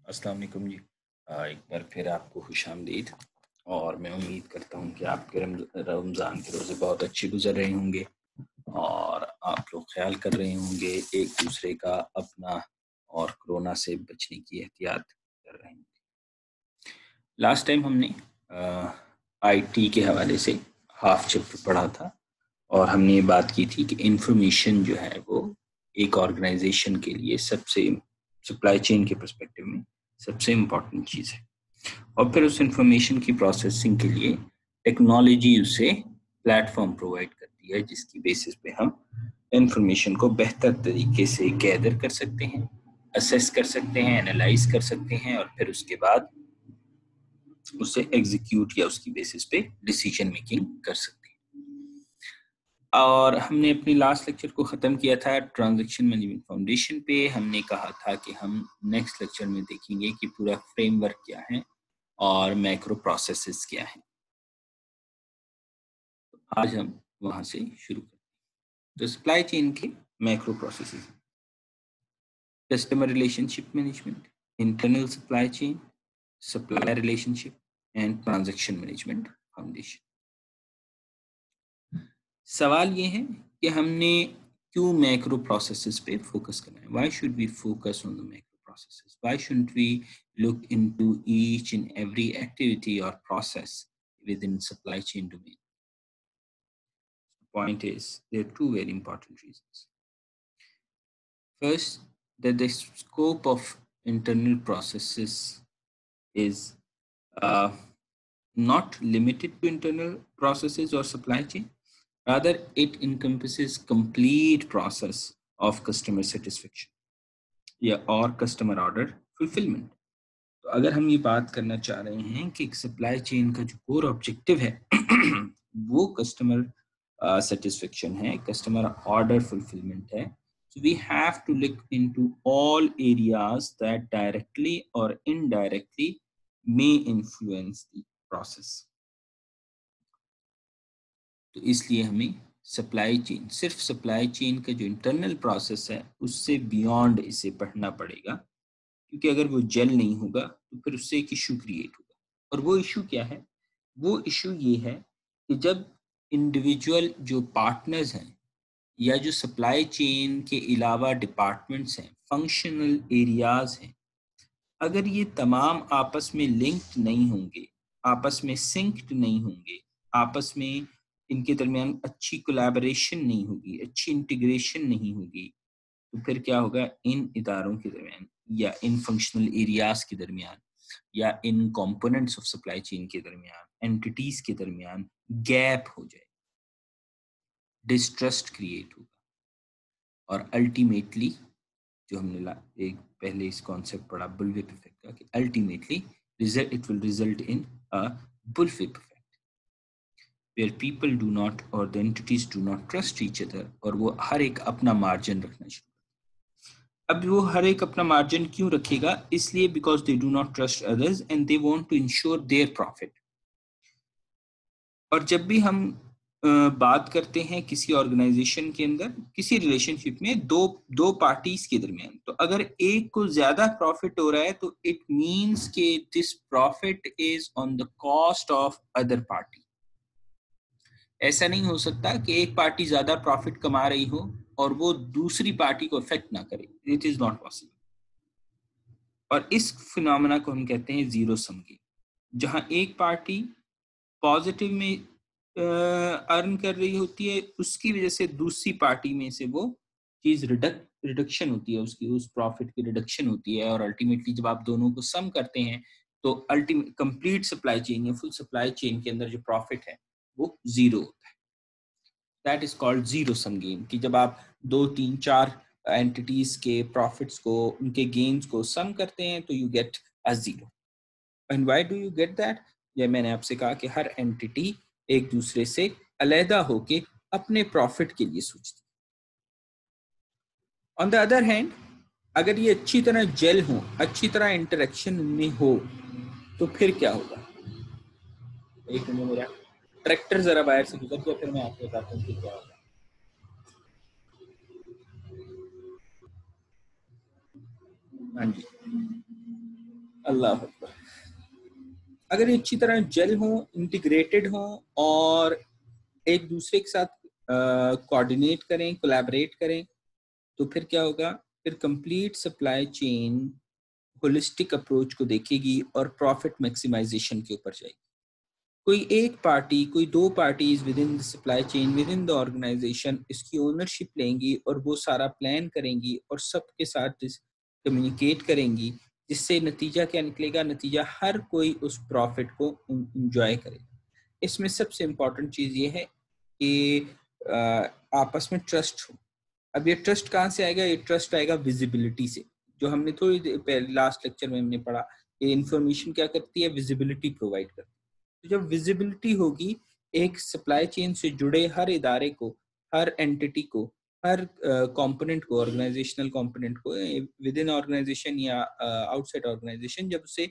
अस्सलाम वालेकुम जी। एक बार फिर आपको खुशामदीद। और मैं उम्मीद करता हूँ कि आपके रमज़ान के रोज़े बहुत अच्छे गुजर रहे होंगे और आप लोग ख्याल कर रहे होंगे एक दूसरे का, अपना और कोरोना से बचने की एहतियात कर रहे होंगे। लास्ट टाइम हमने आईटी के हवाले से हाफ चैप्टर पढ़ा था और हमने ये बात की थी कि इंफॉर्मेशन जो है वो एक ऑर्गेनाइजेशन के लिए सबसे, सप्लाई चेन के पर्सपेक्टिव में सबसे इम्पोर्टेंट चीज़ है। और फिर उस इंफॉर्मेशन की प्रोसेसिंग के लिए टेक्नोलॉजी उसे प्लेटफॉर्म प्रोवाइड करती है जिसकी बेसिस पे हम इंफॉर्मेशन को बेहतर तरीके से गैदर कर सकते हैं, असेस कर सकते हैं, एनालाइज कर सकते हैं और फिर उसके बाद उसे एग्जीक्यूट या उसकी बेसिस पे डिसीजन मेकिंग कर सकते हैं। और हमने अपनी लास्ट लेक्चर को ख़त्म किया था ट्रांजैक्शन मैनेजमेंट फाउंडेशन पे। हमने कहा था कि हम नेक्स्ट लेक्चर में देखेंगे कि पूरा फ्रेमवर्क क्या है और मैक्रो प्रोसेसेस क्या है। तो आज हम वहां से शुरू करते हैं। तो सप्लाई चेन के macro processes: customer relationship management, internal supply chain, supplier relationship and transaction management foundation. सवाल ये है कि हमने क्यों मैक्रो प्रोसेसेस पे फोकस करना है? Why should we focus on the macro processes? Why shouldn't we look into each and every activity और process within supply chain domain? The point is, there are two very important reasons. First, that the scope of internal processes is uh, not limited to internal processes or supply chain. Rather, it encompasses complete process of customer satisfaction या और customer order fulfilment. तो अगर हम ये बात करना चाह रहे हैं कि एक सप्लाई चेन का जो कोर ऑब्जेक्टिव है वो कस्टमर satisfaction है, कस्टमर ऑर्डर फुलफिलमेंट है, so we have to look into all areas that directly or indirectly may influence the process. तो इसलिए हमें सप्लाई चेन, सिर्फ सप्लाई चेन का जो इंटरनल प्रोसेस है उससे बियॉन्ड इसे पढ़ना पड़ेगा, क्योंकि अगर वो जेल नहीं होगा तो फिर उससे एक इशू क्रिएट होगा। और वो इशू क्या है? वो इशू ये है कि जब इंडिविजुअल जो पार्टनर्स हैं या जो सप्लाई चेन के अलावा डिपार्टमेंट्स हैं, फंक्शनल एरियाज हैं, अगर ये तमाम आपस में लिंक्ड नहीं होंगे, आपस में सिंक्ड नहीं होंगे, आपस में इनके दरमियान अच्छी कोलैबोरेशन नहीं होगी, अच्छी इंटीग्रेशन नहीं होगी, तो फिर क्या होगा? इन इदारों के दरमियान या इन फंक्शनल एरियाज के दरमियान या इन कंपोनेंट्स ऑफ सप्लाई चेन के दरमियान, एंटिटीज के दरमियान गैप हो जाए, डिस्ट्रस्ट क्रिएट होगा और अल्टीमेटली जो हमने एक पहले इस कॉन्सेप्ट पढ़ा बुलविप इफेक्ट का, कि ultimately result it will result in a bullwhip effect where people do not or the entities do not trust each other, और वो हर एक अपना मार्जिन रखना शुरू। अब वो हर एक अपना मार्जिन क्यों रखेगा? इसलिए because they do not trust others and they want to ensure their profit. और जब भी हम बात करते हैं किसी ऑर्गेनाइजेशन के अंदर, किसी रिलेशनशिप में दो दो पार्टीज के दरमियान, तो अगर एक को ज्यादा प्रॉफिट हो रहा है तो इट मींस कि this profit is on the cost of other party. ऐसा नहीं हो सकता कि एक पार्टी ज्यादा प्रॉफिट कमा रही हो और वो दूसरी पार्टी को इफेक्ट ना करे। It is not possible. और इस फिनोमेना को हम कहते हैं जीरो सम गेम, जहां एक पार्टी पॉजिटिव में अर्न कर रही होती है, उसकी वजह से दूसरी पार्टी में से वो चीज रिडक्शन होती है, उसकी उस प्रॉफिट की रिडक्शन होती है, और अल्टीमेटली जब आप दोनों को सम करते हैं तो अल्टीमेट कंप्लीट सप्लाई चेन या फुल सप्लाई चेन के अंदर जो प्रॉफिट है वो जीरो होता है। That is called zero sum game, कि जब आप 2 3 4 एंटिटीज के प्रॉफिट्स को, उनके गेन्स को सम करते हैं तो you get a zero. And why do you get that? ये मैंने आपसे कहा कि हर एंटिटी एक दूसरे से अलहदा होके अपने प्रॉफिट के लिए सोचती है। ऑन द अदर हैंड, अगर ये अच्छी तरह जेल हो, अच्छी तरह इंटरेक्शन में हो, तो फिर क्या होगा? एक मिनट, मेरा ट्रैक्टर जरा बाहर से गुजर गया, फिर मैं आपको बताता हूँ कि क्या होगा। हाँ जी, अल्लाह अकबर। अगर ये अच्छी तरह जेल हो, इंटीग्रेटेड हो और एक दूसरे के साथ कोऑर्डिनेट करें, कोलैबोरेट करें, तो फिर क्या होगा? फिर complete supply chain holistic approach को देखेगी और प्रॉफिट मैक्सिमाइजेशन के ऊपर जाएगी। कोई एक पार्टी, कोई दो parties within the supply chain, within the organisation इसकी ओनरशिप लेंगी और वो सारा प्लान करेंगी और सबके साथ कम्युनिकेट करेंगी, जिससे नतीजा क्या निकलेगा? नतीजा हर कोई उस प्रॉफिट को इंजॉय करेगा। इसमें सबसे इम्पॉर्टेंट चीज़ ये है कि आपस में ट्रस्ट हो। अब ये ट्रस्ट कहाँ से आएगा? ये ट्रस्ट आएगा विजिबिलिटी से, जो हमने थोड़ी देर पहले लास्ट लेक्चर में हमने पढ़ा। ये इंफॉर्मेशन क्या करती है? विजिबिलिटी प्रोवाइड करती है। तो जब विजिबिलिटी होगी, एक सप्लाई चेन से जुड़े हर इदारे को, हर एंटिटी को, हर कंपोनेंट को, ऑर्गेनाइजेशनल कंपोनेंट को विद इन ऑर्गेनाइजेशन या आउटसाइड ऑर्गेनाइजेशन, जब उसे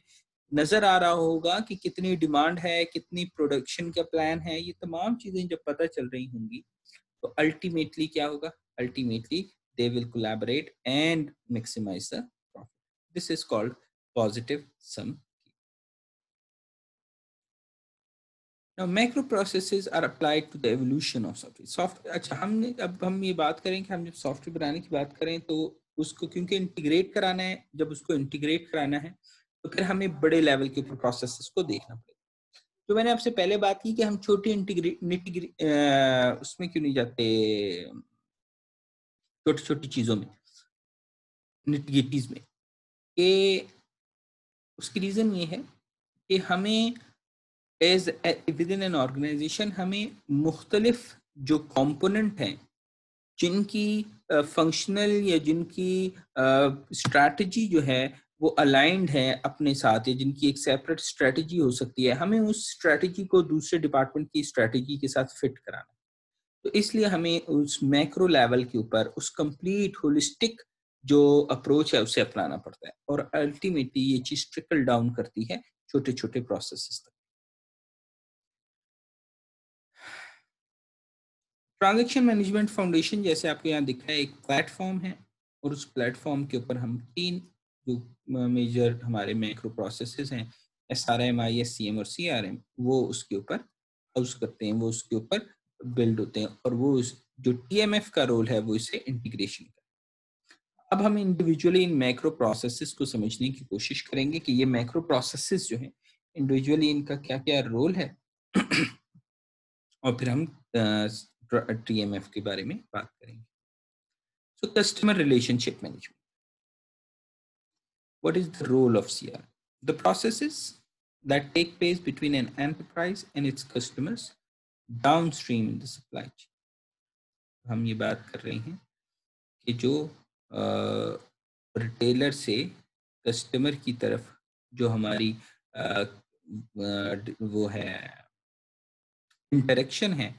नजर आ रहा होगा कि कितनी डिमांड है, कितनी प्रोडक्शन का प्लान है, ये तमाम चीजें जब पता चल रही होंगी, तो अल्टीमेटली क्या होगा? Ultimately they will collaborate and maximize the profit. This is called positive sum. Now macro processes are applied to the evolution of software. अच्छा, हमने अब हम ये बात करें कि हम जब सॉफ्टवेयर बनाने की बात करें तो उसको क्योंकि इंटीग्रेट कराना है, जब उसको इंटीग्रेट कराना है तो फिर हमें बड़े लेवल के ऊपर प्रोसेसेस को देखना पड़ेगा। तो मैंने आपसे पहले बात की कि हम छोटी उसमें क्यों नहीं जाते, छोटी छोटी चीजों में, निटिग्रिटीज में, कि उसकी रीजन ये है कि हमें as within an organisation हमें मुख्तलिफ जो कंपोनेंट हैं, जिनकी फंक्शनल या जिनकी स्ट्रैटेजी जो है वो अलाइंड है अपने साथ, या जिनकी एक सेपरेट स्ट्रैटेजी हो सकती है, हमें उस स्ट्रैटेजी को दूसरे डिपार्टमेंट की स्ट्रैटेजी के साथ फिट कराना। तो इसलिए हमें उस मैक्रो लेवल के ऊपर उस कंप्लीट होलिस्टिक जो अप्रोच है उसे अपनाना पड़ता है, और अल्टीमेटली ये चीज ट्रिकल डाउन करती है छोटे छोटे प्रोसेसेस तक। ट्रांजैक्शन मैनेजमेंट फाउंडेशन जैसे आपको यहाँ दिख रहा है, एक प्लेटफॉर्म है, और उस प्लेटफॉर्म के ऊपर हम 3 जो मेजर हमारे मैक्रो प्रोसेसेस हैं, SRM, ISCM और CRM, वो उसके ऊपर हाउस करते हैं, वो उसके ऊपर बिल्ड होते हैं, और वो जो TMF का रोल है वो इसे इंटीग्रेशन का। अब हम इंडिविजुअली इन मैक्रो प्रोसेसेस को समझने की कोशिश करेंगे कि ये मैक्रो प्रोसेसेस जो हैं इंडिविजुअली इनका क्या क्या रोल है और फिर हम TMF के बारे में बात करेंगे। So customer relationship management. What is the role of CRM? The processes that take place between an enterprise and its customers downstream in the supply chain. हम ये बात कर रहे हैं कि जो रिटेलर से कस्टमर की तरफ जो हमारी वो है इंटरेक्शन है,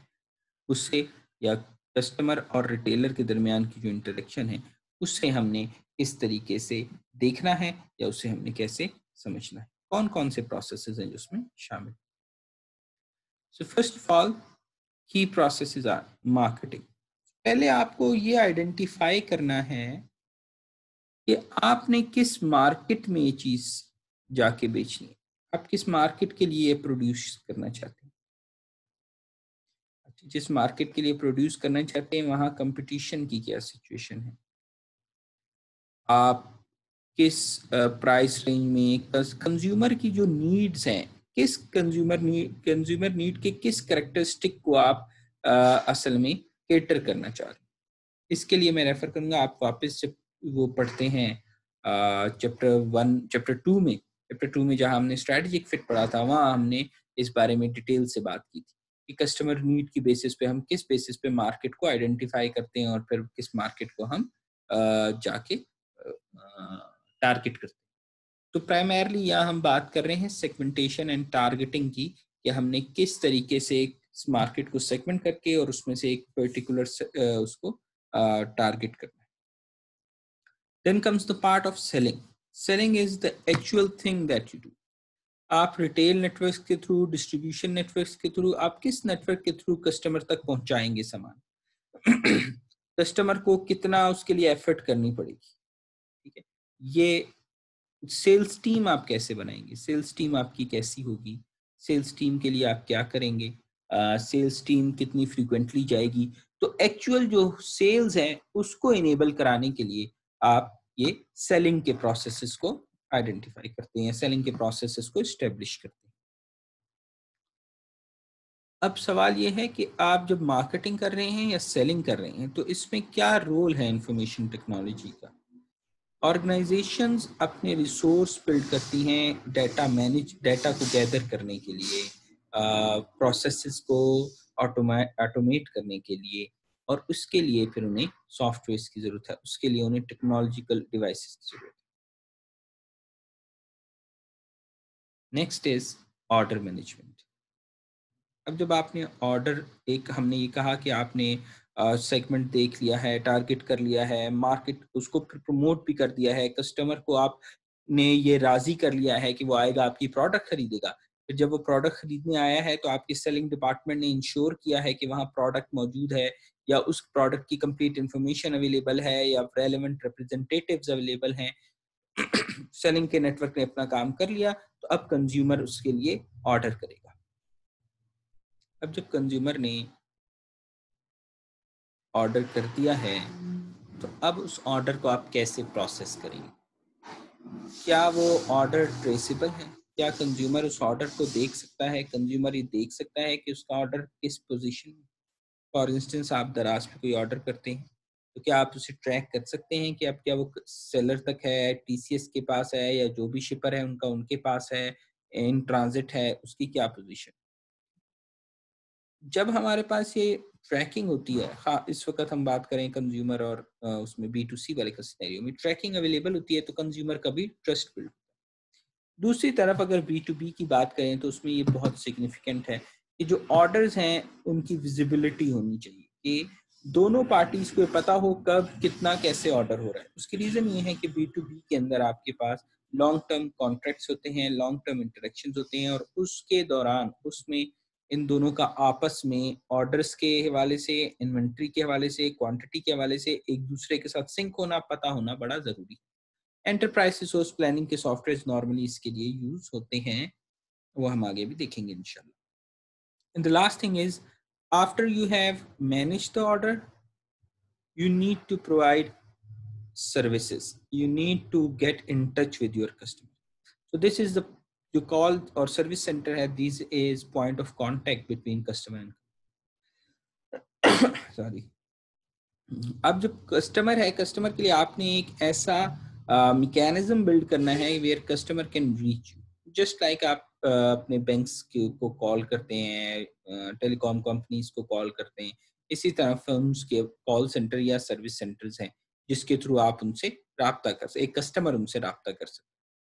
उससे, या कस्टमर और रिटेलर के दरमियान की जो इंटरेक्शन है, उससे हमने इस तरीके से देखना है या उसे हमने कैसे समझना है, कौन कौन से प्रोसेसेस हैं जो उसमें शामिल। सो फर्स्ट ऑफ ऑल की प्रोसेसेस आर मार्केटिंग। पहले आपको ये आइडेंटिफाई करना है कि आपने किस मार्केट में ये चीज जाके बेचनी है, आप किस मार्केट के लिए प्रोड्यूस करना चाहते हैं। जिस मार्केट के लिए प्रोड्यूस करना चाहते हैं वहां कंपटीशन की क्या सिचुएशन है, आप किस प्राइस रेंज में, कंज्यूमर की जो नीड्स हैं, किस कंज्यूमर नीड के किस कैरेक्टरिस्टिक को आप असल में केटर करना चाह रहे हैं। इसके लिए मैं रेफर करूंगा, आप वापस जब वो पढ़ते हैं चैप्टर 2 में जहां हमने स्ट्रेटेजिक फिट पढ़ा था, वहां हमने इस बारे में डिटेल से बात की थी कि कस्टमर नीड की बेसिस पे हम किस बेसिस पे मार्केट को आइडेंटिफाई करते हैं और फिर किस मार्केट को हम जाके टारगेट करते हैं। तो प्राइमरली यहाँ हम बात कर रहे हैं सेगमेंटेशन एंड टारगेटिंग की, कि हमने किस तरीके से इस मार्केट को सेगमेंट करके और उसमें से एक पर्टिकुलर उसको टारगेट करना है। Then comes the part of selling. Selling is the actual thing that you do. आप रिटेल नेटवर्क के थ्रू, डिस्ट्रीब्यूशन नेटवर्क के थ्रू, आप किस नेटवर्क के थ्रू कस्टमर तक पहुंचाएंगे सामान, कस्टमर को कितना उसके लिए एफर्ट करनी पड़ेगी, ठीक है, ये सेल्स टीम आप कैसे बनाएंगे, सेल्स टीम आपकी कैसी होगी, सेल्स टीम के लिए आप क्या करेंगे, सेल्स टीम कितनी फ्रीक्वेंटली जाएगी। तो एक्चुअल जो सेल्स है उसको इनेबल कराने के लिए आप ये सेलिंग के प्रोसेसेस को आइडेंटिफाई करते हैं, सेलिंग के प्रोसेसेस को इस्टेब्लिश करते हैं। अब सवाल ये है कि आप जब मार्केटिंग कर रहे हैं या सेलिंग कर रहे हैं तो इसमें क्या रोल है इंफॉर्मेशन टेक्नोलॉजी का। ऑर्गेनाइजेशंस अपने रिसोर्स बिल्ड करती हैं डाटा को गैदर करने के लिए, प्रोसेसेस को ऑटोमेट करने के लिए, और उसके लिए फिर उन्हें सॉफ्टवेयर की ज़रूरत है, उसके लिए उन्हें टेक्नोलॉजिकल डिवाइसेस की ज़रूरत है। Next is order management. अब जब आपने ऑर्डर, एक हमने ये कहा कि आपने सेगमेंट देख लिया है, टारगेट कर लिया है, मार्केट उसको फिर प्रमोट भी कर दिया है, कस्टमर को आपने ये राजी कर लिया है कि वो आएगा आपकी प्रोडक्ट खरीदेगा। फिर जब वो प्रोडक्ट खरीदने आया है तो आपके सेलिंग डिपार्टमेंट ने इंश्योर किया है कि वहाँ प्रोडक्ट मौजूद है या उस प्रोडक्ट की कंप्लीट इंफॉर्मेशन अवेलेबल है या रेलेवेंट रिप्रेजेंटेटिव्स अवेलेबल हैं। सेलिंग के नेटवर्क ने अपना काम कर लिया, तो अब कंज्यूमर उसके लिए ऑर्डर करेगा। अब जब कंज्यूमर ने ऑर्डर कर दिया है तो अब उस ऑर्डर को आप कैसे प्रोसेस करेंगे। क्या वो ऑर्डर ट्रेसेबल है, क्या कंज्यूमर उस ऑर्डर को देख सकता है, कंज्यूमर ये देख सकता है कि उसका ऑर्डर किस पोजीशन में। फॉर इंस्टेंस आप दराज पे कोई ऑर्डर करते हैं तो क्या आप उसे ट्रैक कर सकते हैं कि अब क्या वो सेलर तक है, टीसीएस के पास है, या जो भी शिपर है उनका उनके पास है, इन ट्रांजिट है, उसकी क्या पोजीशन। जब हमारे पास ये ट्रैकिंग होती है, हाँ इस वक्त हम बात करें कंज्यूमर और उसमें बी टू सी वाले का सिनेरियो में ट्रैकिंग अवेलेबल होती है तो कंज्यूमर का भी ट्रस्ट बिल्ड। दूसरी तरफ अगर बी टू बी की बात करें तो उसमें ये बहुत सिग्निफिकेंट है कि जो ऑर्डर्स हैं उनकी विजिबिलिटी होनी चाहिए कि दोनों पार्टीज को पता हो कब कितना कैसे ऑर्डर हो रहा है। उसकी रीजन ये है कि बी टू बी के अंदर आपके पास लॉन्ग टर्म कॉन्ट्रैक्ट्स होते हैं, लॉन्ग टर्म इंटरेक्शंस होते हैं, और उसके दौरान उसमें इन दोनों का आपस में ऑर्डर्स के हवाले से, इन्वेंट्री के हवाले से, क्वांटिटी के हवाले से एक दूसरे के साथ सिंक होना, पता होना बड़ा जरूरी है। एंटरप्राइज रिसोर्स प्लानिंग के सॉफ्टवेयर नॉर्मली इसके लिए यूज होते हैं, वो हम आगे भी देखेंगे इंशाल्लाह। And the last thing is, after you have manage the order, you need to provide services, you need to get in touch with your customer. So this is the, you call or service center है, this is point of contact between customer and sorry। अब जो customer है, customer के लिए आपने एक ऐसा mechanism build करना है where customer can reach you, just like आप अपने बैंक्स को कॉल करते हैं, टेलीकॉम कंपनीज को कॉल करते हैं, इसी तरह फर्म्स के कॉल सेंटर या सर्विस सेंटर्स हैं जिसके थ्रू आप उनसे राब्ता कर सकते, एक कस्टमर उनसे राब्ता कर सकते,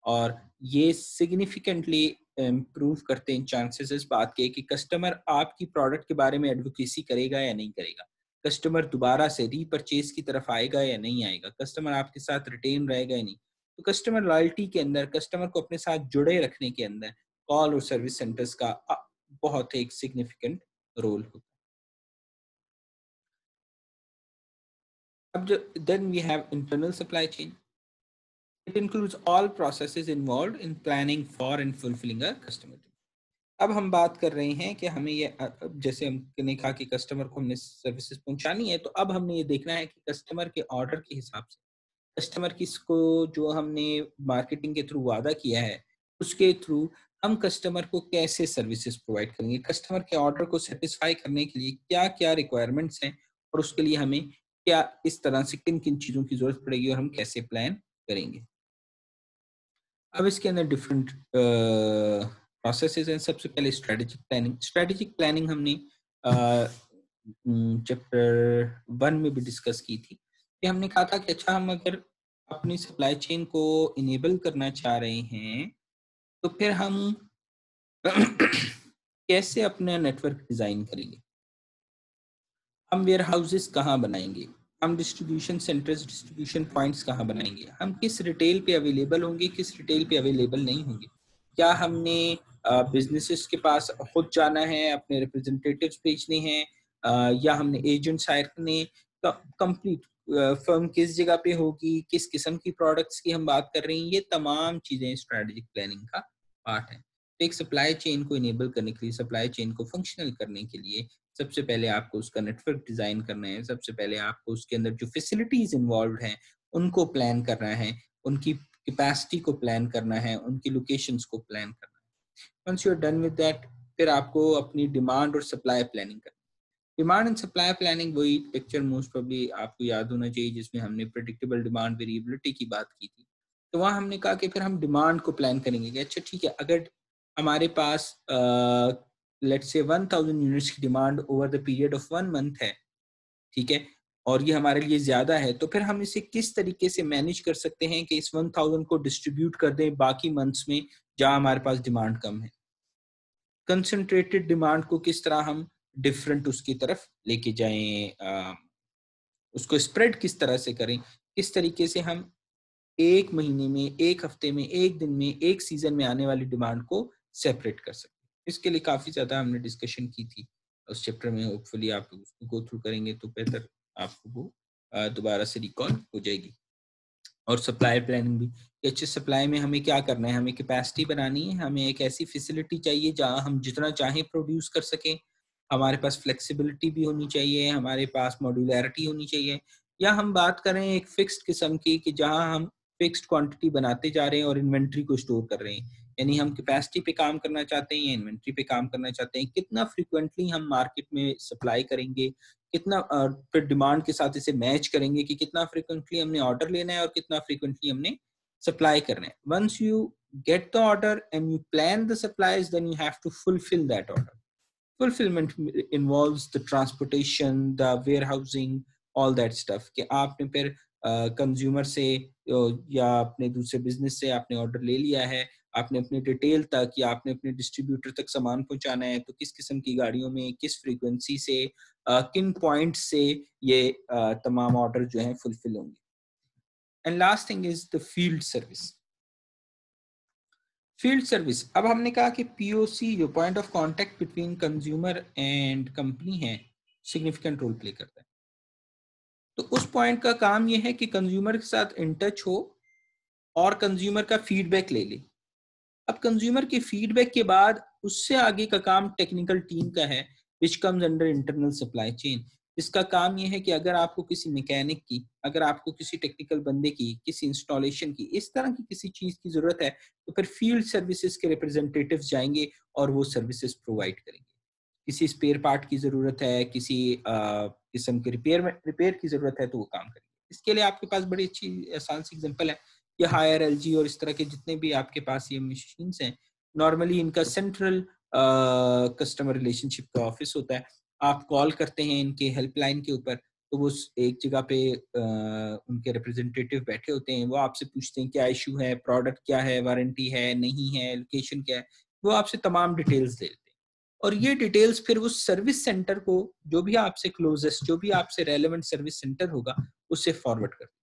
और ये सिग्निफिकेंटली इम्प्रूव करते हैं चांसेस इस बात के कि कस्टमर आपकी प्रोडक्ट के बारे में एडवोकेसी करेगा या नहीं करेगा, कस्टमर दोबारा से रीपरचेज की तरफ आएगा या नहीं आएगा, कस्टमर आपके साथ रिटेन रहेगा या नहीं। तो कस्टमर लॉयल्टी के अंदर, कस्टमर को अपने साथ जुड़े रखने के अंदर कॉल और सर्विस सेंटर्स का बहुत एक सिग्निफिकेंट रोल होता है। अब जो then we have internal supply chain, it includes all processes involved in planning for and fulfilling a customer. अब हम बात कर रहे हैं कि हमें ये जैसे हमने कहा कि कस्टमर को हमने सर्विसेज पहुंचानी है, तो अब हमने ये देखना है कि कस्टमर के ऑर्डर के हिसाब से, कस्टमर किसको जो हमने मार्केटिंग के थ्रू वादा किया है उसके थ्रू हम कस्टमर को कैसे सर्विसेज प्रोवाइड करेंगे, कस्टमर के ऑर्डर को सेटिस्फाई करने के लिए क्या क्या रिक्वायरमेंट्स हैं, और उसके लिए हमें क्या इस तरह से किन किन चीज़ों की जरूरत पड़ेगी और हम कैसे प्लान करेंगे। अब इसके अंदर डिफरेंट प्रोसेसेस हैं। सबसे पहले स्ट्रेटेजिक प्लानिंग। स्ट्रेटेजिक प्लानिंग हमने चैप्टर 1 में भी डिस्कस की थी कि हमने कहा था कि अच्छा हम अगर अपनी सप्लाई चेन को इनेबल करना चाह रहे हैं तो फिर हम कैसे अपना नेटवर्क डिजाइन करेंगे, हम वेयर हाउसेस कहाँ बनाएंगे, हम डिस्ट्रीब्यूशन सेंटर्स, डिस्ट्रीब्यूशन पॉइंट्स कहाँ बनाएंगे, हम किस रिटेल पे अवेलेबल होंगे, किस रिटेल पे अवेलेबल नहीं होंगे, क्या हमने बिजनेसेस के पास खुद जाना है, अपने रिप्रेजेंटेटिव्स भेजने हैं, या हमने एजेंट्स हायर करने, कंप्लीट फर्म किस जगह पे होगी, किस किस्म की प्रोडक्ट्स की हम बात कर रहे हैं, ये तमाम चीजें स्ट्रेटेजिक प्लानिंग का पार्ट है। तो एक सप्लाई चेन को इनेबल करने के लिए, सप्लाई चेन को फंक्शनल करने के लिए सबसे पहले आपको उसका नेटवर्क डिजाइन करना है, सबसे पहले आपको उसके अंदर जो फैसिलिटीज इन्वॉल्व हैं उनको प्लान करना है, उनकी कैपेसिटी को प्लान करना है, उनकी लोकेशंस को प्लान करना है। Once you are done with that, फिर आपको अपनी डिमांड और सप्लाई प्लानिंग करनी है। डिमांड एंड सप्लाई प्लानिंग वही पिक्चर मोस्ट प्रोबेबली आपको याद होना चाहिए जिसमें हमने प्रेडिक्टेबल डिमांड वेरिएबिलिटी की बात की थी। तो वहाँ हमने कहा कि फिर हम डिमांड को प्लान करेंगे कि अच्छा ठीक है, अगर हमारे पास लेट्स से 1000 यूनिट्स की demand over the period of 1 month है, ठीक है, और ये हमारे लिए ज्यादा है, तो फिर हम इसे किस तरीके से मैनेज कर सकते हैं कि इस 1000 को डिस्ट्रीब्यूट कर दें बाकी मंथ्स में जहां हमारे पास डिमांड कम है। कंसंट्रेटेड डिमांड को किस तरह हम डिफरेंट उसकी तरफ लेके जाएं, उसको स्प्रेड किस तरह से करें, किस तरीके से हम एक महीने में, एक हफ्ते में, एक दिन में, एक सीजन में आने वाली डिमांड को सेपरेट कर सकते हैं। इसके लिए काफी ज्यादा हमने डिस्कशन की थी उस चैप्टर में। होपफुली आप उसको गो थ्रू करेंगे तो बेहतर आपको वो दोबारा से रिकॉल हो जाएगी। और सप्लाई प्लानिंग भी, अच्छे सप्लाई में हमें क्या करना है, हमें कैपेसिटी बनानी है, हमें एक ऐसी फैसिलिटी चाहिए जहां हम जितना चाहें प्रोड्यूस कर सकें, हमारे पास फ्लेक्सिबिलिटी भी होनी चाहिए, हमारे पास मॉड्यूलैरिटी होनी चाहिए, या हम बात करें एक फिक्स्ड किस्म की कि जहां हम फिक्स्ड क्वांटिटी बनाते जा रहे हैं और इन्वेंट्री को स्टोर कर रहे हैं। यानी हम कैपेसिटी पे काम करना चाहते हैं या इन्वेंट्री पे काम करना चाहते हैं, कितना फ्रिक्वेंटली हम मार्केट में सप्लाई करेंगे, कितना फिर डिमांड के साथ इसे मैच करेंगे कि कितना फ्रिक्वेंटली हमने ऑर्डर लेना है और कितना फ्रिक्वेंटली हमने सप्लाई करना है। Once you get the order and you plan the supplies, then you have to fulfill that order. Fulfillment involves the transportation, the warehousing, all that stuff कि आपने फिर कंज्यूमर से या अपने दूसरे बिजनेस से आपने ऑर्डर ले लिया है, आपने अपने डिटेल तक या आपने अपने डिस्ट्रीब्यूटर तक सामान पहुंचाना है, तो किस किस्म की गाड़ियों में, किस फ्रीक्वेंसी से, किन पॉइंट से ये तमाम ऑर्डर जो हैं फुलफिल होंगे। And last thing is the field service. Field service, अब हमने कहा कि पीओसी जो point of contact between consumer and company है, सिग्निफिकेंट रोल प्ले करता है। तो उस पॉइंट का काम यह है कि कंज्यूमर के साथ इन टच हो और कंज्यूमर का फीडबैक ले ले। अब कंज्यूमर के फीडबैक के बाद उससे आगे का काम टेक्निकल टीम का है, which comes under internal supply chain. इसका काम यह है कि अगर आपको किसी मैकेनिक की, अगर आपको किसी टेक्निकल बंदे की, किसी इंस्टॉलेशन की, इस तरह की किसी चीज की जरूरत है, तो फिर फील्ड सर्विसेज के रिप्रेजेंटेटिव्स जाएंगे और वो सर्विसेज प्रोवाइड करेंगे। किसी स्पेयर पार्ट की जरूरत है, किसी किस्म के रिपेयर की जरूरत है, तो वो काम करेंगे। इसके लिए आपके पास बड़ी अच्छी आसान सी एग्जांपल है, ये हायर एलजी और इस तरह के जितने भी आपके पास ये मशीन्स हैं, नॉर्मली इनका सेंट्रल कस्टमर रिलेशनशिप का ऑफिस होता है। आप कॉल करते हैं इनके हेल्पलाइन के ऊपर, तो वो एक जगह पे उनके रिप्रेजेंटेटिव बैठे होते हैं, वो आपसे पूछते हैं क्या इशू है, प्रोडक्ट क्या है, वारंटी है, नहीं है, लोकेशन क्या है, वो आपसे तमाम डिटेल्स दे देते हैं। और ये डिटेल्स फिर उस सर्विस सेंटर को, जो भी आपसे क्लोजेस्ट, जो भी आपसे रेलेवेंट सर्विस सेंटर होगा, उससे फॉरवर्ड करते हैं।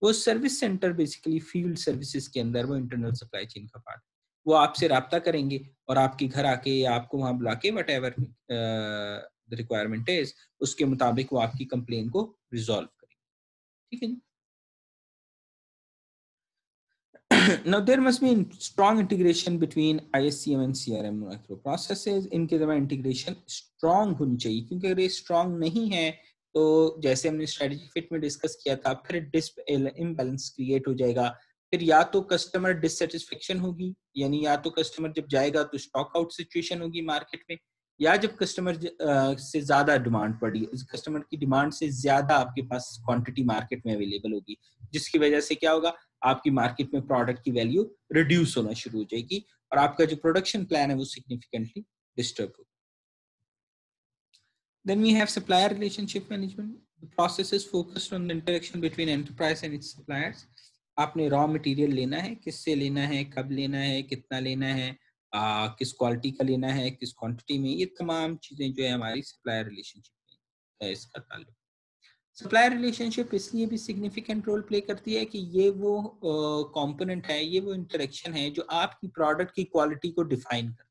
वो service centre basically field services के अंदर वो इंटरनल सप्लाई चेन का पार्ट, वो आपसे राब्ता करेंगे और आपके घर आके या आपको वहां बुला के what ever the requirement is, उसके मुताबिक वो आपकी कंप्लेन को रिजॉल्व करेंगे। ठीक है जी। Now there must be strong integration between ISCM and CRM microprocesses. इनके दरमियान इंटीग्रेशन स्ट्रॉन्ग होनी चाहिए, क्योंकि अगर ये स्ट्रॉन्ग नहीं है तो जैसे हमने स्ट्रेटजी फिट में डिस्कस किया था, फिर इम्बैलेंस क्रिएट हो जाएगा। फिर या तो कस्टमर डिससेटिस्फेक्शन होगी, यानी या तो कस्टमर जब जाएगा तो स्टॉक आउट सिचुएशन होगी मार्केट में, या जब कस्टमर से ज्यादा डिमांड पड़ी, कस्टमर की डिमांड से ज्यादा आपके पास क्वांटिटी मार्केट में अवेलेबल होगी, जिसकी वजह से क्या होगा, आपकी मार्केट में प्रोडक्ट की वैल्यू रिड्यूस होना शुरू हो जाएगी और आपका जो प्रोडक्शन प्लान है वो सिग्निफिकेंटली डिस्टर्ब होगा। Then we have supplier relationship management. The process is focused on the interaction between enterprise and its suppliers. आपने रॉ मटेरियल लेना है, किससे लेना है, कब लेना है, कितना लेना है, किस क्वालिटी का लेना है, किस क्वांटिटी में, ये तमाम चीजें जो है हमारी सप्लायर रिलेशनशिप में है इसका ताल्लुक। सप्लायर रिलेशनशिप इसलिए भी सिग्निफिकेंट रोल प्ले करती है कि ये वो कंपोनेंट है, ये वो इंटरेक्शन है जो आपकी प्रोडक्ट की क्वालिटी को डिफाइन करता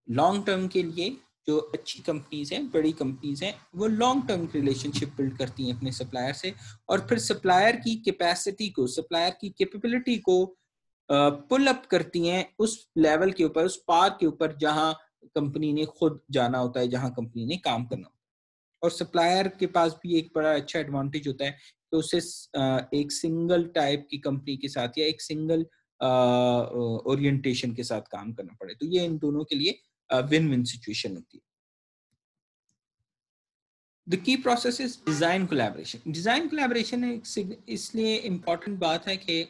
है। लॉन्ग टर्म के लिए जो अच्छी कंपनीज हैं, बड़ी कंपनीज हैं, वो लॉन्ग टर्म रिलेशनशिप बिल्ड करती हैं अपने सप्लायर से, और फिर सप्लायर की कैपेसिटी को, सप्लायर की कैपेबिलिटी को पुल अप करती हैं उस लेवल के ऊपर, उस पार के ऊपर जहां कंपनी ने खुद जाना होता है, जहां कंपनी ने काम करना होता है। और सप्लायर के पास भी एक बड़ा अच्छा एडवांटेज होता है कि उसे एक सिंगल टाइप की कंपनी के साथ या एक सिंगल ओरिएंटेशन के साथ काम करना पड़े, तो ये इन दोनों के लिए विन विन सिचुएशन होती है। The key process is design collaboration. Design collaboration इसलिए इम्पोर्टेंट बात है कि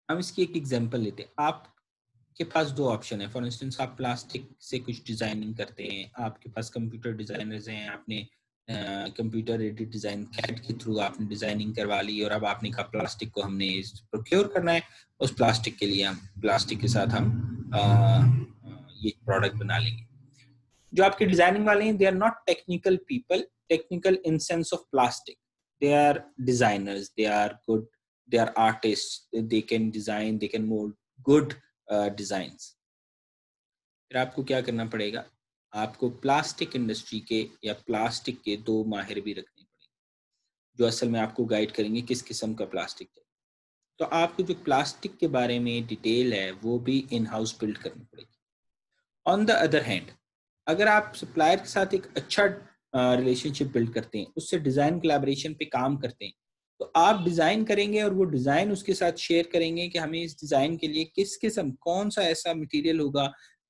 हम इसकी एक एग्जांपल लेते हैं। आपके पास दो ऑप्शन है। फॉर इंस्टेंस, आप प्लास्टिक से कुछ डिजाइनिंग करते हैं, आपके पास कंप्यूटर डिजाइनर्स हैं, आपने कंप्यूटर एडेड डिजाइन कैड के थ्रू आपने डिजाइनिंग करवा ली, और अब आपने कहा प्लास्टिक को हमने प्रोक्योर करना है, उस प्लास्टिक के लिए हम प्लास्टिक के साथ हम ये प्रोडक्ट बना लेंगे। जो आपके डिजाइनिंग वाले हैं, they are not technical people, technical in sense of plastic, they are designers, they are good, they are artists, they can design, they can mold good designs। फिर आपको क्या करना पड़ेगा, आपको प्लास्टिक इंडस्ट्री के या प्लास्टिक के दो माहिर भी रखने पड़ेंगे, जो असल में आपको गाइड करेंगे किस किस्म का प्लास्टिक है। तो आपको जो प्लास्टिक के बारे में डिटेल है वो भी इन हाउस बिल्ड करनी पड़ेगी। ऑन द अदर हैंड, अगर आप सप्लायर के साथ एक अच्छा रिलेशनशिप बिल्ड करते हैं, उससे डिजाइन कोलैबोरेशन पे काम करते हैं, तो आप डिजाइन करेंगे और वो डिजाइन उसके साथ शेयर करेंगे कि हमें इस डिजाइन के लिए किस किस्म, कौन सा ऐसा मटेरियल होगा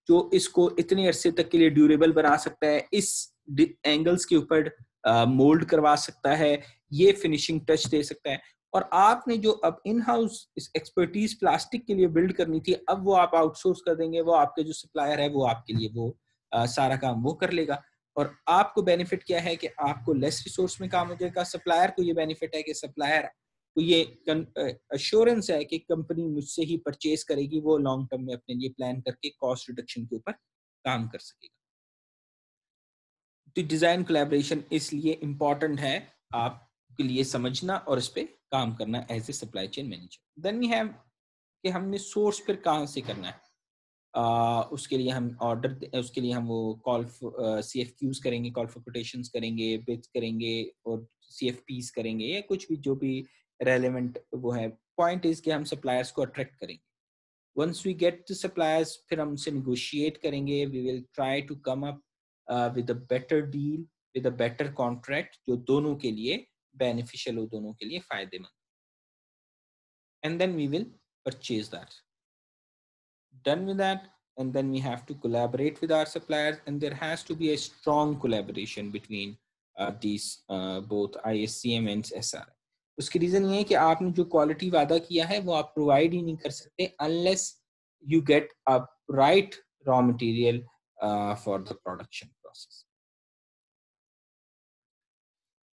जो इसको इतने अरसे तक के लिए ड्यूरेबल बना सकता है, इस एंगल्स के ऊपर मोल्ड करवा सकता है, ये फिनिशिंग टच दे सकता है। और आपने जो अब इन हाउस एक्सपर्टीज प्लास्टिक के लिए बिल्ड करनी थी, अब वो आप आउटसोर्स कर देंगे, वो आपके जो सप्लायर है वो आपके लिए वो सारा काम वो कर लेगा। और आपको बेनिफिट क्या है कि आपको लेस रिसोर्स में काम हो जाएगा। सप्लायर को ये बेनिफिट है कि सप्लायर को ये अश्योरेंस है कि कंपनी मुझसे ही परचेज करेगी, वो लॉन्ग टर्म में अपने लिए प्लान करके कॉस्ट रिडक्शन के ऊपर काम कर सकेगा। तो डिजाइन कोलैबोरेशन इसलिए इंपॉर्टेंट है आपके लिए समझना और इस पे काम करना as a supply chain manager. Then we have कि हमने सोर्स फिर कहाँ से करना है। उसके लिए हम उसके लिए हम वो कॉल CFQs करेंगे, कॉल फॉर कोटेशंस करेंगे, बिड्स करेंगे और CFPs करेंगे, या कुछ भी जो भी रेलेवेंट वो है। पॉइंट इज कि हम सप्लायर्स को अट्रैक्ट करेंगे। Once we get the suppliers, फिर हम उनसे निगोशिएट करेंगे। We will try to come up with a better deal, with a better contract जो दोनों के लिए बेनिफिशियल हो, दोनों के लिए फायदेमंद। And then we will purchase that. Done with that, and then we have to collaborate with our suppliers, and there has to be a strong collaboration between these both ISCM and SRI। उसकी reason ये है कि आपने जो quality वादा किया है वो आप प्रोवाइड ही नहीं कर सकते unless you get a right raw material for the production process।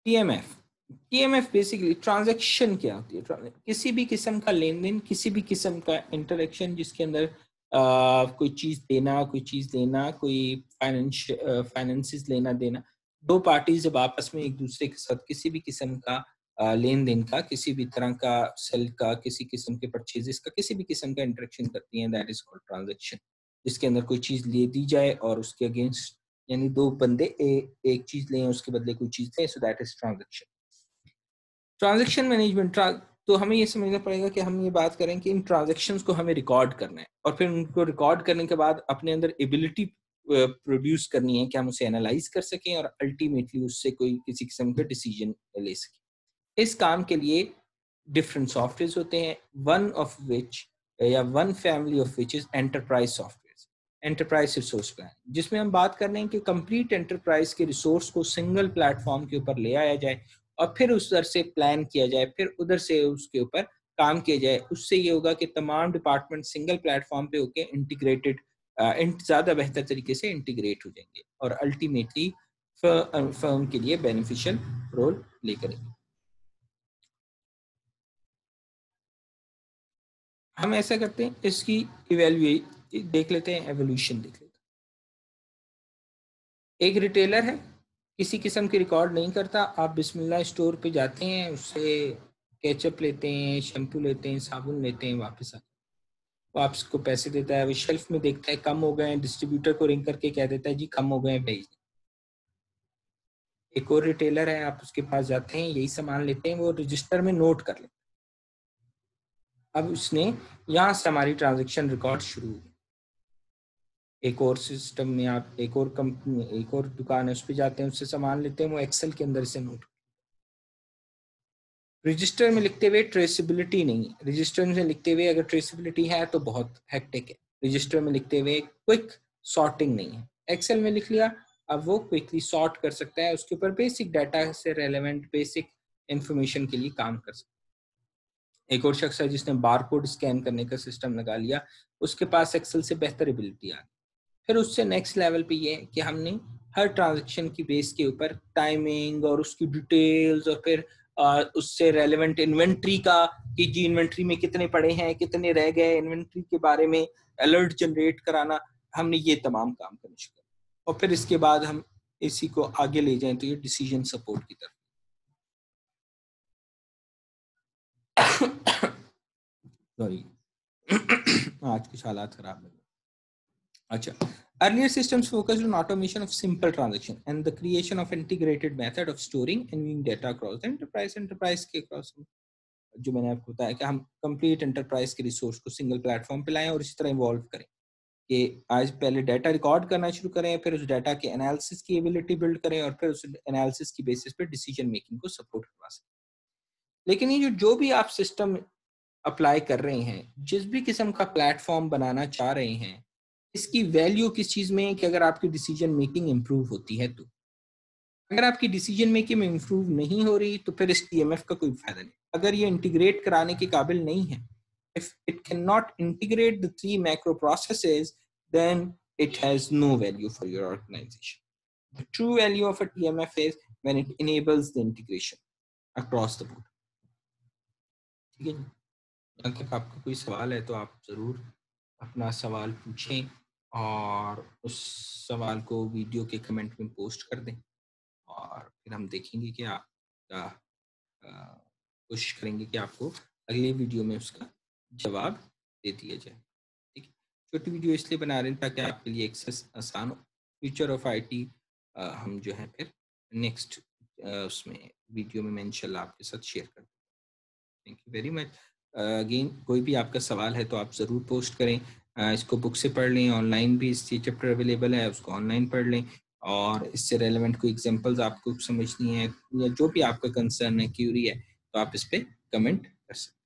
TMF basically transaction क्या होती है? किसी भी किस्म का लेन देन, किसी भी किस्म का इंटरेक्शन जिसके अंदर कोई चीज देना, कोई चीज लेना, कोई फाइनेंसेस लेना देना, दो पार्टीज जब आपस में एक दूसरे के साथ किसी भी किस्म का लेन देन का, किसी भी तरह का सेल का, किसी किस्म के परचेजेस का, किसी भी किस्म का इंटरेक्शन करती हैं, दैट इज कॉल्ड ट्रांजैक्शन। जिसके अंदर कोई चीज ले दी जाए और उसके अगेंस्ट, यानी दो बंदे एक चीज लें उसके बदले कोई चीज लें, so that is transaction. Transaction management, तो हमें ये समझना पड़ेगा कि हम ये बात करें कि इन ट्रांजैक्शंस को हमें रिकॉर्ड करना है, और फिर उनको रिकॉर्ड करने के बाद अपने अंदर एबिलिटी प्रोड्यूस करनी है कि हम उसे एनालाइज कर सकें और अल्टीमेटली उससे कोई किसी किस्म का डिसीजन ले सकें। इस काम के लिए डिफरेंट सॉफ्टवेयर होते हैं, वन ऑफ विच या one family of which is enterprise software, enterprise resource plan, जिसमें हम बात कर रहे हैं कि कंप्लीट एंटरप्राइज के रिसोर्स को सिंगल प्लेटफॉर्म के ऊपर ले आया जाए और फिर उस उधर से प्लान किया जाए, फिर उधर से उसके ऊपर काम किया जाए। उससे ये होगा कि तमाम डिपार्टमेंट सिंगल प्लेटफॉर्म पे होके इंटीग्रेटेड, ज़्यादा बेहतर तरीके से इंटीग्रेट हो जाएंगे और अल्टीमेटली फर्म के लिए बेनिफिशियल रोल प्ले करेंगे। हम ऐसा करते हैं, इसकी इवैल्यूएट देख लेते हैं, एवोल्यूशन देख लेते हैं। एक रिटेलर है, किसी किस्म की रिकॉर्ड नहीं करता, आप बिस्मिल्लाह स्टोर पे जाते हैं, उससे केचप लेते हैं, शैम्पू लेते हैं, साबुन लेते हैं, वापस आते हैं। वो आपको पैसे देता है, वो शेल्फ में देखता है कम हो गए हैं, डिस्ट्रीब्यूटर को रिंग करके कह देता है जी कम हो गए हैं भेज। एक और रिटेलर है, आप उसके पास जाते हैं, यही सामान लेते हैं, वो रजिस्टर में नोट कर लेते हैं। अब उसने यहाँ से हमारी ट्रांजैक्शन रिकॉर्ड शुरू हुई। एक और सिस्टम में आप एक और कंपनी, एक और दुकान है, उस पर जाते हैं, उससे सामान लेते हैं, वो एक्सेल के अंदर से नोट। रजिस्टर में लिखते हुए ट्रेसेबिलिटी नहीं, रजिस्टर में लिखते हुए अगर ट्रेसेबिलिटी है तो बहुत हेक्टिक है, रजिस्टर में लिखते हुए क्विक सॉर्टिंग नहीं है। एक्सेल में लिख लिया, अब वो क्विकली सॉर्ट कर सकता है, उसके ऊपर बेसिक डाटा से रेलेवेंट बेसिक इंफॉर्मेशन के लिए काम कर सकता है। एक और शख्स है जिसने बारकोड स्कैन करने का सिस्टम लगा लिया, उसके पास एक्सेल से बेहतर एबिलिटी आ गई। फिर उससे नेक्स्ट लेवल पे ये है कि हमने हर ट्रांजैक्शन की बेस के ऊपर टाइमिंग और उसकी डिटेल्स और फिर उससे रेलेवेंट इन्वेंट्री का, कि जी इन्वेंट्री में कितने पड़े हैं, कितने रह गए, इन्वेंट्री के बारे में अलर्ट जनरेट कराना, हमने ये तमाम काम करने शुरू किया। और फिर इसके बाद हम इसी को आगे ले जाएं तो ये डिसीजन सपोर्ट की तरफ। सॉरी आज कुछ हालात खराब है। अच्छा, earlier systems focused on automation of simple transaction and the creation of integrated method of storing and viewing data across the enterprise. Enterprise के across जो मैंने आपको बताया कि हम कंप्लीट एंटरप्राइज के रिसोर्स को सिंगल प्लेटफॉर्म पे लाएं और इसी तरह इवॉल्व करें कि आज पहले डाटा रिकॉर्ड करना शुरू करें, फिर उस डाटा के एनालिसिस की एबिलिटी बिल्ड करें और फिर उस एनालिसिस की बेसिस पे डिसीजन मेकिंग को सपोर्ट करवा सकें। लेकिन ये जो भी आप सिस्टम अप्लाई कर रहे हैं, जिस भी किस्म का प्लेटफॉर्म बनाना चाह रहे हैं, इसकी वैल्यू किस चीज में है कि अगर आपकी डिसीजन मेकिंग इंप्रूव होती है तो। अगर आपकी डिसीजन मेकिंग में इंप्रूव नहीं हो रही तो फिर इस टीएमएफ का कोई फायदा नहीं। अगर ये इंटीग्रेट कराने के काबिल नहीं है, if it cannot integrate the 3 macro processes, then it has no value for your organization. The true value of a TMF is when it enables the integration across the board. ठीक है, अगर आपका कोई सवाल है तो आप जरूर अपना सवाल पूछें और उस सवाल को वीडियो के कमेंट में पोस्ट कर दें और फिर हम देखेंगे कि कोशिश करेंगे कि आपको अगले वीडियो में उसका जवाब दे दिया जाए। ठीक है, छोटी वीडियो इसलिए बना रहे हैं ताकि आपके लिए एक्सेस आसान हो। फ्यूचर ऑफ आईटी हम जो है फिर नेक्स्ट उसमें वीडियो में मैं इंशाल्लाह आपके साथ शेयर कर। Thank you very much. Again कोई भी आपका सवाल है तो आप ज़रूर पोस्ट करें। इसको बुक से पढ़ लें, ऑनलाइन भी इस चैप्टर अवेलेबल है, उसको ऑनलाइन पढ़ लें और इससे रेलेवेंट कोई एग्जांपल्स आपको समझनी है या जो भी आपका कंसर्न है, क्यूरी है, तो आप इस पर कमेंट कर सकते हैं।